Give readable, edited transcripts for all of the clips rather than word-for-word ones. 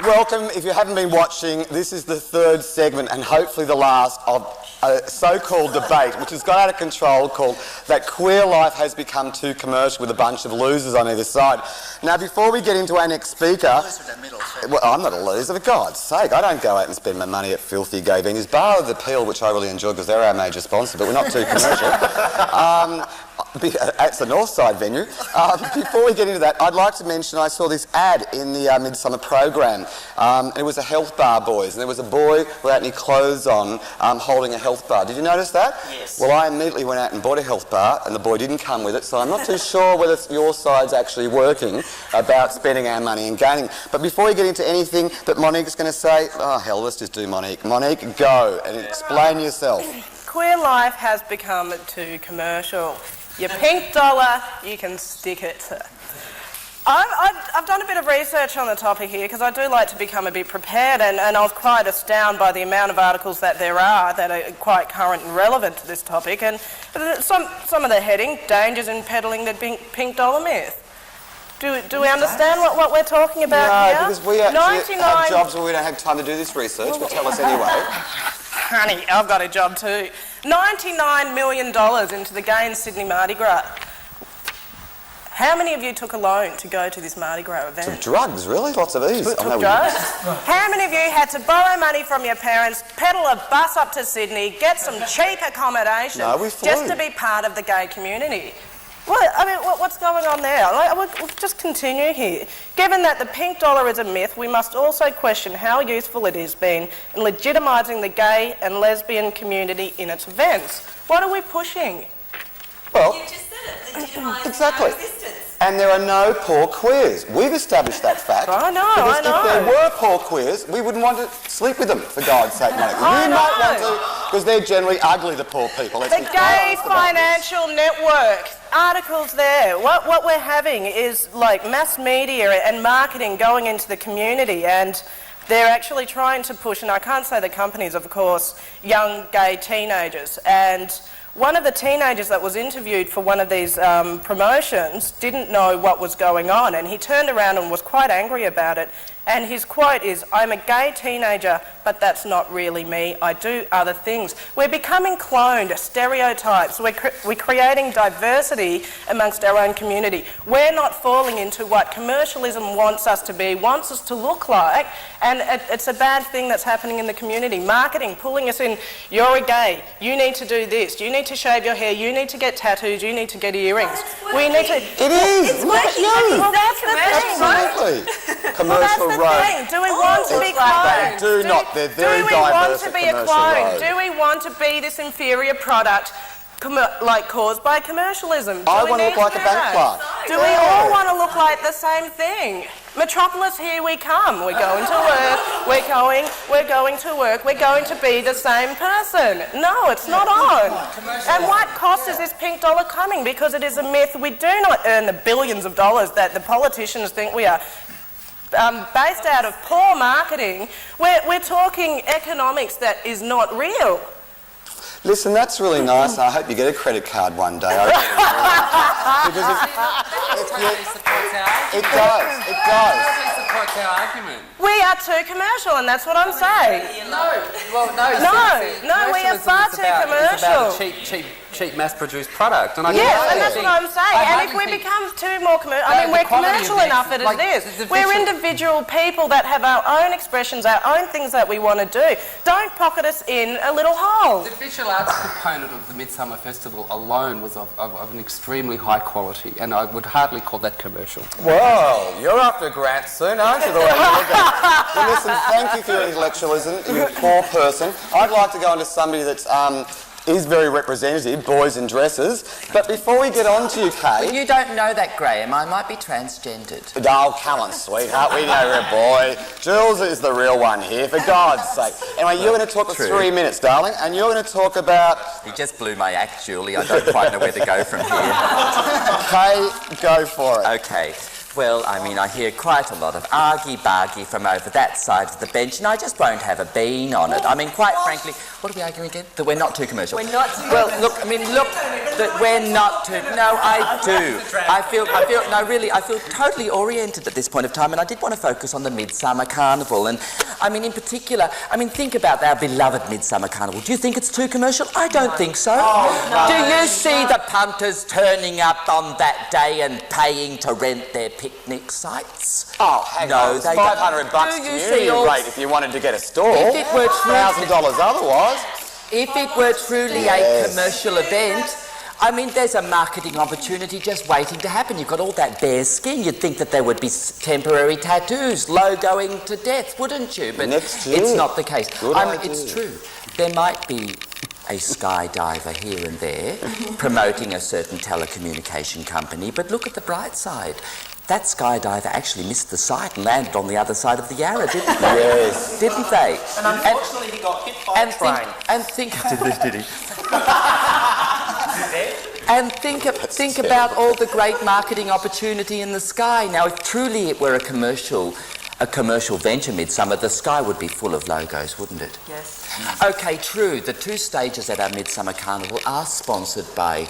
Welcome. If you haven't been watching, this is the third segment and hopefully the last of a so-called debate which has got out of control called That Queer Life Has Become Too Commercial, with a bunch of losers on either side. Now, before we get into our next speaker... Well, I'm not a loser, for God's sake. I don't go out and spend my money at filthy gay venues, bar the Peel, which I really enjoy because they're our major sponsor, but we're not too commercial. It's the Northside venue. Before we get into that, I'd like to mention I saw this ad in the Midsummer program. And it was a health bar, boys, and there was a boy without any clothes on holding a health bar. Did you notice that? Yes. Well, I immediately went out and bought a health bar, and the boy didn't come with it, so I'm not too sure whether your side's actually working about spending our money and gaining. But before we get into anything that Monique's going to say, oh, hell, let's just do Monique. Monique, go and explain yourself. Queer life has become too commercial. Your pink dollar, you can stick it. I've done a bit of research on the topic here because I do like to become a bit prepared, and I was quite astounded by the amount of articles that there are that are quite current and relevant to this topic. And some of the heading, dangers in peddling the pink dollar myth. Do we understand what we're talking about here? No, because we actually have jobs where we don't have time to do this research, but tell us anyway. Honey, I've got a job too. $99 million into the gay in Sydney Mardi Gras. How many of you took a loan to go to this Mardi Gras event? Took drugs, really? Lots of these. Took drugs? How many of you had to borrow money from your parents, pedal a bus up to Sydney, get some cheap accommodation just to be part of the gay community? Well, I mean, what's going on there? We'll just continue here. Given that the pink dollar is a myth, we must also question how useful it has been in legitimising the gay and lesbian community in its events. What are we pushing? Well, you just said it, legitimising exactly. our existence. And there are no poor queers. We've established that fact. I know. If there were poor queers, we wouldn't want to sleep with them, for God's sake, Monique. You might want to, because they're generally ugly, the poor people. The Gay Financial Network. Articles there. What we're having is like mass media and marketing going into the community, and they're actually trying to push, and I can't say the companies, of course, young gay teenagers. And one of the teenagers that was interviewed for one of these promotions didn't know what was going on, and he turned around and was quite angry about it. And his quote is, "I'm a gay teenager, but that's not really me. I do other things." We're becoming cloned, stereotypes. We're creating diversity amongst our own community. We're not falling into what commercialism wants us to be, wants us to look like, and it's a bad thing that's happening in the community. Marketing, pulling us in, you're a gay, you need to do this, you need to shave your hair, you need to get tattoos, you need to get earrings. We need to... It is! It's working. Well, that's the thing. Absolutely. Commercial road. Do we want to be cloned? Do not. They're very diverse at Commercial Road. Do we want to be this inferior product caused by commercialism? I want to look like a bank clerk. Do we all want to look like the same thing? Metropolis, here we come. We're going to work. We're going to work. We're going to be the same person. No, it's not on. And what cost is this pink dollar coming? Because it is a myth. We do not earn the billions of dollars that the politicians think we are. Based out of poor marketing, we're talking economics that is not real. Listen, that's really nice. I hope you get a credit card one day. Because it does. Supports our argument. We are too commercial, and that's what I'm saying. No, we are far too commercial. It's about a cheap mass-produced product. And that's what I'm saying. And if we become too more commercial, we're commercial enough as it is. We're individual people that have our own expressions, our own things that we want to do. Don't pocket us in a little hole. The visual arts component of the Midsummer Festival alone was of an extremely high quality, and I would hardly call that commercial. Well, you're after a grant soon, aren't you? The way you look at it. Well, listen, thank you for your intellectualism, you poor person. I'd like to go into somebody that's is very representative, boys in dresses. But before we get on to you, Kaye... You don't know that, Graeme. I might be transgendered. Oh, come on, sweetheart. We know you're a boy. Jules is the real one here, for God's sake. Anyway, you're going to talk for 3 minutes, darling, and you're going to talk about... You just blew my act, Julie. I don't quite know where to go from here. Kaye, go for it. Okay. Well, I mean, I hear quite a lot of argy-bargy from over that side of the bench, and I just won't have a bean on it. I mean, quite frankly, what are we arguing again? That we're not too commercial. We're not too Well, look, that we're not too... No, I do. I feel totally oriented at this point of time, and I did want to focus on the Midsummer Carnival. And, I mean, in particular, think about our beloved Midsummer Carnival. Do you think it's too commercial? I don't think so. Do you see the punters turning up on that day and paying to rent their picnic sites? Oh, hang on. It's $500 community rate if you wanted to get a store. If it were $1,000 otherwise. If it were truly a commercial event, I mean, there's a marketing opportunity just waiting to happen. You've got all that bare skin. You'd think that there would be temporary tattoos, logoing to death, wouldn't you? But it's not the case. It's true. There might be a skydiver here and there promoting a certain telecommunication company, but look at the bright side. That skydiver actually missed the sight and landed on the other side of the Yarra, didn't they? Yes. Didn't they? And unfortunately, he got hit by a train. And think about all the great marketing opportunity in the sky. Now, if truly it were a commercial venture, Midsummer, the sky would be full of logos, wouldn't it? Yes. Okay, true. The 2 stages at our Midsummer Carnival are sponsored by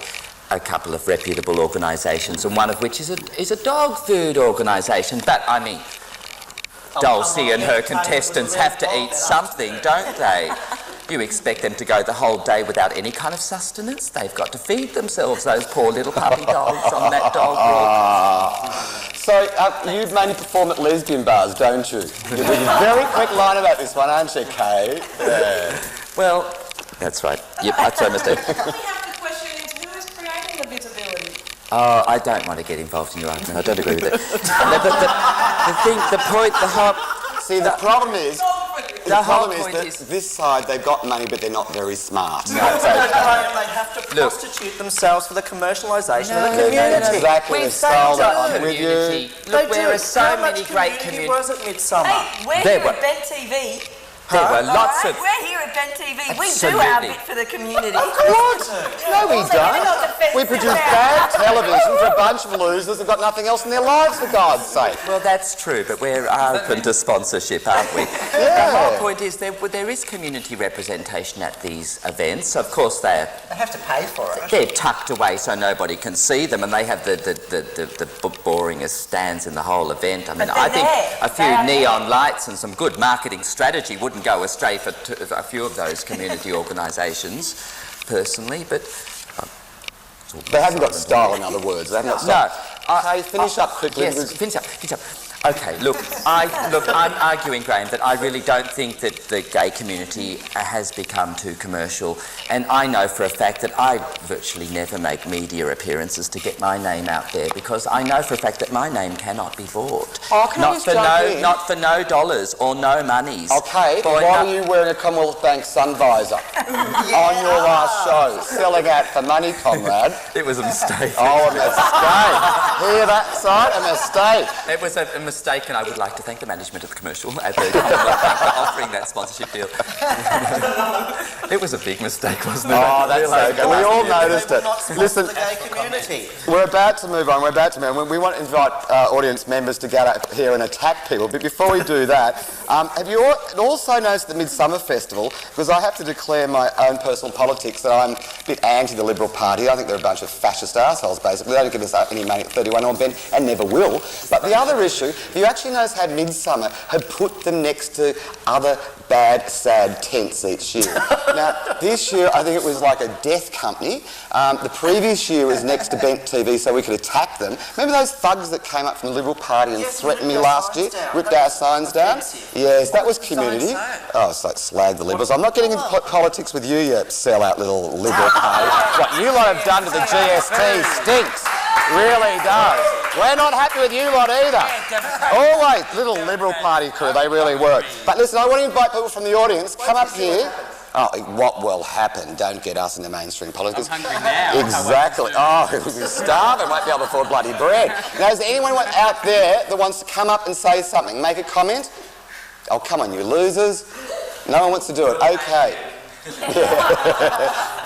a couple of reputable organisations, and one of which is a dog food organisation. But, I mean, Dulcie and her contestants have to eat something, don't they? You expect them to go the whole day without any kind of sustenance? They've got to feed themselves, those poor little puppy dogs on that dog walk. So, you mainly perform at lesbian bars, don't you? You're a very quick line about this one, aren't you, Kaye? Yeah. Well, that's right. Yep, that's my mistake. We have to question is who is creating the visibility? Oh, I don't want to get involved in your argument. I don't agree with it. See, the problem is that this side, they've got money, but they're not very smart. They have to prostitute themselves for the commercialisation of the community. Exactly. We've stole saved that our on with you. community. Look, there are so How many much great community communities. was at Midsummer? Hey, we're here at Ben TV. There were lots of... We're here at Ben TV. We do Absolutely. our bit for the community. What? No, we don't. We produce bad television for a bunch of losers who've got nothing else in their lives, for God's sake. Well, that's true, but we're open to sponsorship, aren't we? Yeah. The whole point is there is community representation at these events. Of course, They have to pay for it. they're tucked away so nobody can see them, and they have the boringest stands in the whole event. I mean, I think a few neon lights and some good marketing strategy wouldn't go astray for a few of those community organisations, personally, but... They haven't got style, in other words. They haven't got style. No. Hey, finish up quickly. Yes, finish up. Okay, look, I'm arguing, Graeme, that I really don't think that the gay community has become too commercial, and I know for a fact that I virtually never make media appearances to get my name out there, because I know for a fact that my name cannot be bought. Oh, can I just jump in? Not for no dollars or no monies. Okay, why were you wearing a Commonwealth Bank sun visor on your last show? Selling out for money, comrade. It was a mistake. Oh, a mistake. Hear that side? A mistake. It was a mistake, and I would like to thank the management of the commercial at the Commonwealth Bank for offering that sponsorship deal. It was a big mistake, wasn't it? Oh, that's so good. We all noticed it. Listen, the gay community. We're about to move on. We want to invite audience members to get up here and attack people. But before we do that, have you also noticed the Midsummer Festival? Because I have to declare my own personal politics that I'm a bit anti the Liberal Party. I think they're a bunch of fascist arseholes, basically. They don't give us any money at 31 or Ben, and never will. But the other issue, you actually notice how Midsummer had put them next to other bad, sad tents each year. Now, this year, I think it was like a death company. The previous year was next to Bent TV so we could attack them. Remember those thugs that came up from the Liberal Party and threatened me last year? Ripped our signs down? Yes, that was community. Oh, it's like slag the Liberals. I'm not getting into politics with you, you sellout little Liberal Party. What you lot have done to the GST stinks. Really does. We're not happy with you lot either. Always, little Liberal Party crew, they really work. But listen, I want to invite people from the audience, come up here. Oh, what will happen? Don't get us into mainstream politics. I'm hungry now. Exactly. Oh, we'll be starving. Won't be able to afford bloody bread. Now, is there anyone out there that wants to come up and say something? Make a comment? Oh, come on, you losers. No one wants to do it. Okay.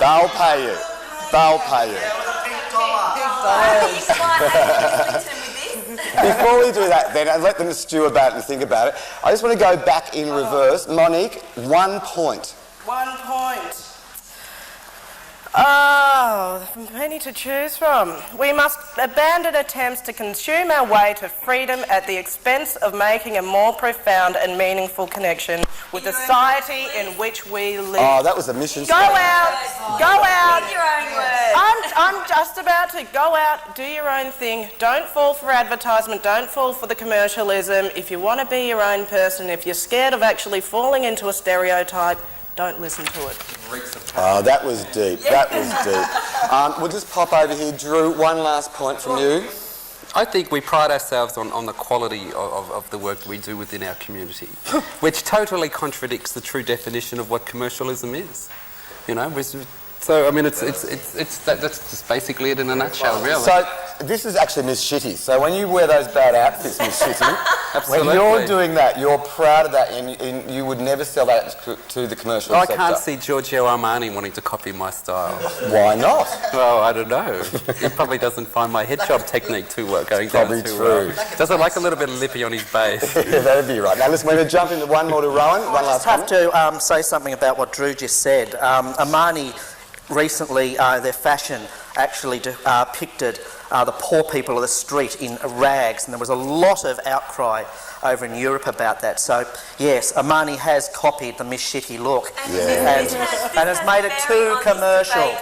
They'll pay you. They'll pay you. Before we do that then, and let them stew about it and think about it, I just want to go back in reverse. Monique, 1 point. 1 point. Oh, plenty to choose from. We must abandon attempts to consume our way to freedom at the expense of making a more profound and meaningful connection with the society in which we live. Oh, that was a mission Go out! Go out! In your own words. I'm just about to go out, do your own thing. Don't fall for advertisement. Don't fall for the commercialism. If you want to be your own person, if you're scared of actually falling into a stereotype, don't listen to it. Oh, that was deep. That was deep. We'll just pop over here. Drew, one last point from you. I think we pride ourselves on the quality of the work we do within our community, which totally contradicts the true definition of what commercialism is. You know, so I mean, that's just basically it in a nutshell, really. So this is actually Miss Shitty. So when you wear those bad outfits, Miss Shitty, when you're doing that, you're proud of that, and you would never sell that to the commercial sector. I can't see Giorgio Armani wanting to copy my style. Why not? Well, I don't know. He probably doesn't find my head job technique too going Probably down too true. Doesn't like a little bit of lippy on his base. That'd be right. Now listen, we're going to jump into one more to Rohan. One last have to say something about what Drew just said. Armani recently, their fashion actually depicted the poor people of the street in rags, and there was a lot of outcry over in Europe about that. So, yes, Armani has copied the Miss Shitty look and has made it too commercial,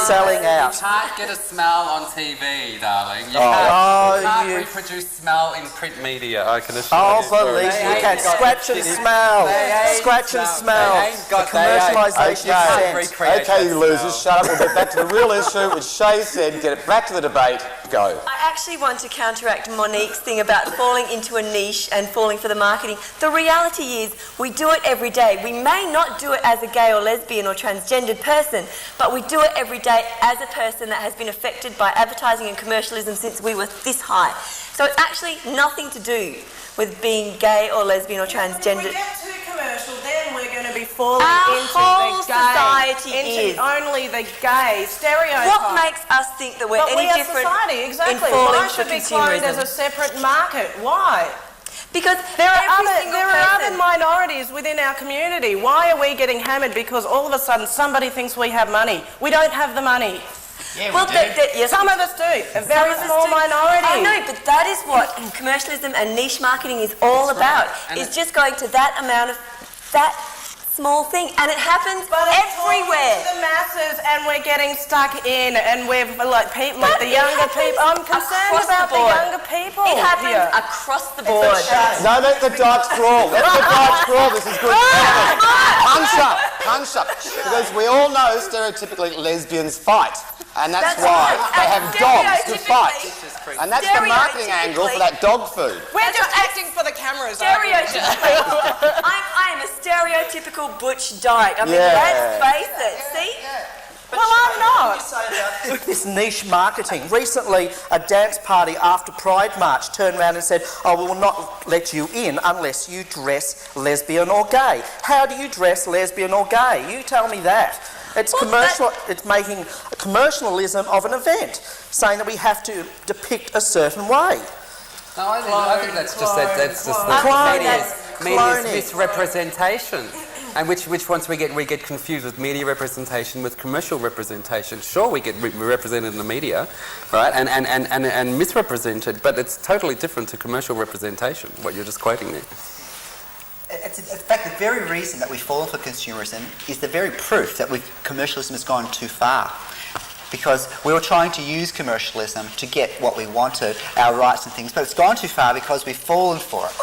selling out. You can't get a smell on TV, darling. You can't reproduce smell in print media, I can assure you. Oh, believe you can. Scratch and smell. Scratch and smell. The commercialisation. Okay, you losers, shut up. We'll get back to the real issue, which Shay said, get it back to the debate. Go. I actually want to counteract Monique's thing about falling into a niche and falling for the marketing. The reality is we do it every day. We may not do it as a gay or lesbian or transgendered person, but we do it every day as a person that has been affected by advertising and commercialism since we were this high. So it's actually nothing to do with being gay or lesbian or transgender. If we get too commercial, then we're going to be falling Our into whole the gay, society into is. only the gay stereotype. What makes us think that we're But any we are different society, exactly. in falling Why for should be claimed as a consumerism? separate market? Why? Because There are person, other minorities within our community. Why are we getting hammered because all of a sudden somebody thinks we have money? We don't have the money. Yeah, well, yes, some of us do. A very small minority. I know, but that is what commercialism and niche marketing is all about. It's just going to that amount of that small thing, and it happens everywhere. To the masses, and we're getting stuck in, and we're like people, like the younger people. I'm concerned about the younger people. It happens across the board. No, let the dogs crawl. Let the dogs crawl. This is good. Punch up. Punch up. Because we all know stereotypically lesbians fight. And that's why they have dogs to fight. And that's the marketing angle for that dog food. We're just acting for the cameras. Stereotypically, I am a stereotypical butch dyke. I mean, let's face it. See? Well, I'm not. This niche marketing. Recently, a dance party after Pride March turned around and said, oh, we will not let you in unless you dress lesbian or gay. How do you dress lesbian or gay? You tell me that. It's commercial. It's making a commercialism of an event, saying that we have to depict a certain way. No, I think that's just media's misrepresentation. And which once we get confused with media representation with commercial representation. Sure, we get represented in the media, right, and misrepresented, but it's totally different to commercial representation, what you're just quoting there. In fact, the very reason that we've fallen for consumerism is the very proof that commercialism has gone too far. Because we were trying to use commercialism to get what we wanted, our rights and things, but it's gone too far because we've fallen for it.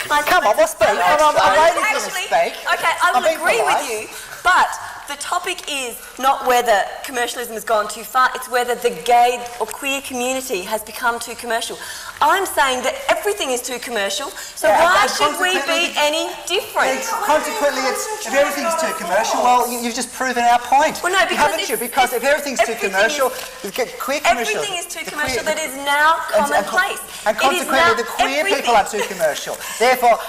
Come on, we'll speak. I'm waiting for you to speak. Okay, I will agree with you, but the topic is not whether commercialism has gone too far, it's whether the gay or queer community has become too commercial. I'm saying that everything is too commercial, so why should we be any different? Consequently, if everything's too commercial, well, you've just proven our point. Well, no, because haven't you? Because if everything's too commercial, you get queer commercial. Everything is too commercial that is now commonplace. And consequently, the queer people are too commercial. Therefore,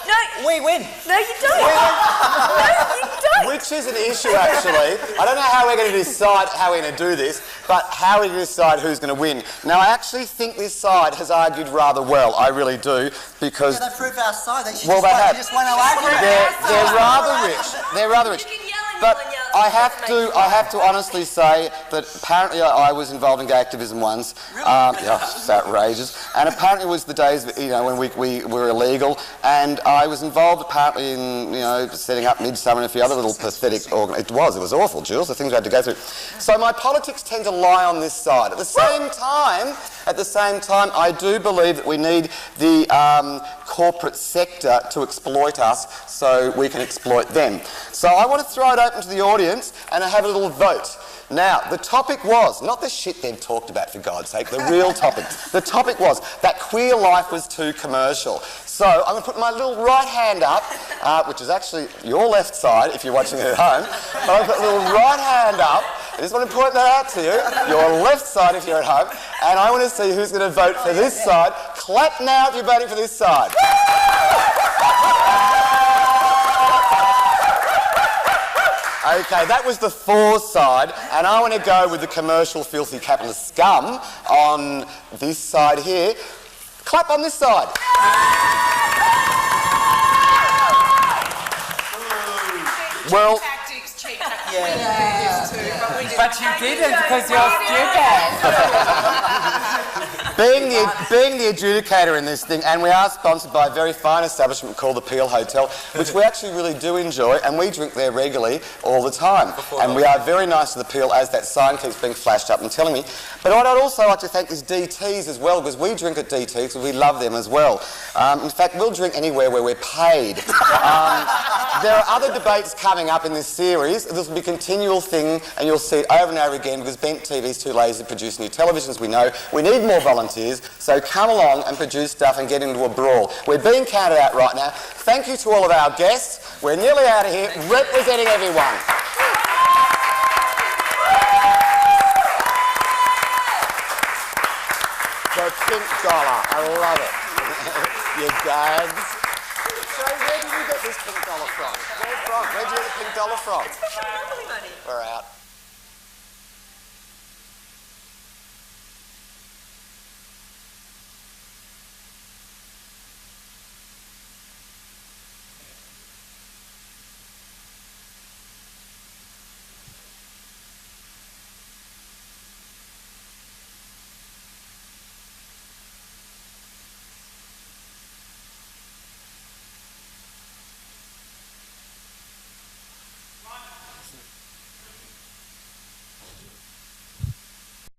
we win. No, you don't. No, you don't. Which is an issue, actually. I don't know how we're going to decide how we're going to do this, but how we're going to decide who's going to win. Now, I actually think this side has argued rather well. I really do, because... Yeah, they proved our side. They just won our argument. They're rather rich. They're rather rich. But I have to honestly say that apparently I was involved in gay activism once. It's outrageous. And apparently it was the days, when we were illegal. And I was involved apparently in, setting up Midsummer and a few other little pathetic It was awful, Jules, the things we had to go through. So my politics tend to lie on this side. At the same time, I do believe that we need the corporate sector to exploit us so we can exploit them. So I want to throw it open to the audience and have a little vote. Now, the topic was, not the shit they've talked about, for God's sake, the real topic. The topic was that queer life was too commercial. So I'm going to put my little right hand up, which is actually your left side if you're watching it at home. But I'll put a little right hand up. I just want to point that out to you. Your left side if you're at home. And I want to see who's going to vote for this side. Clap now if you're voting for this side. Okay, that was the for side, and I want to go with the commercial, filthy, capitalist scum on this side here. Clap on this side. Well, but you didn't because you're stupid. Being the adjudicator in this thing, and we are sponsored by a very fine establishment called the Peel Hotel, which we actually really do enjoy, and we drink there regularly all the time. And we are very nice to the Peel, as that sign keeps being flashed up and telling me. But what I'd also like to thank is DT's as well, because we drink at DT's because we love them as well. In fact, we'll drink anywhere where we're paid. There are other debates coming up in this series. This will be a continual thing, and you'll see it over and over again, because Bent TV's too lazy to produce new televisions, we know. We need more volunteers, so come along and produce stuff and get into a brawl. We're being counted out right now. Thank you to all of our guests. We're nearly out of here, representing everyone. The pink dollar, I love it. You gags. So where did you get this pink dollar from? Where did you get the pink dollar from? It's from Monopoly money. We're out.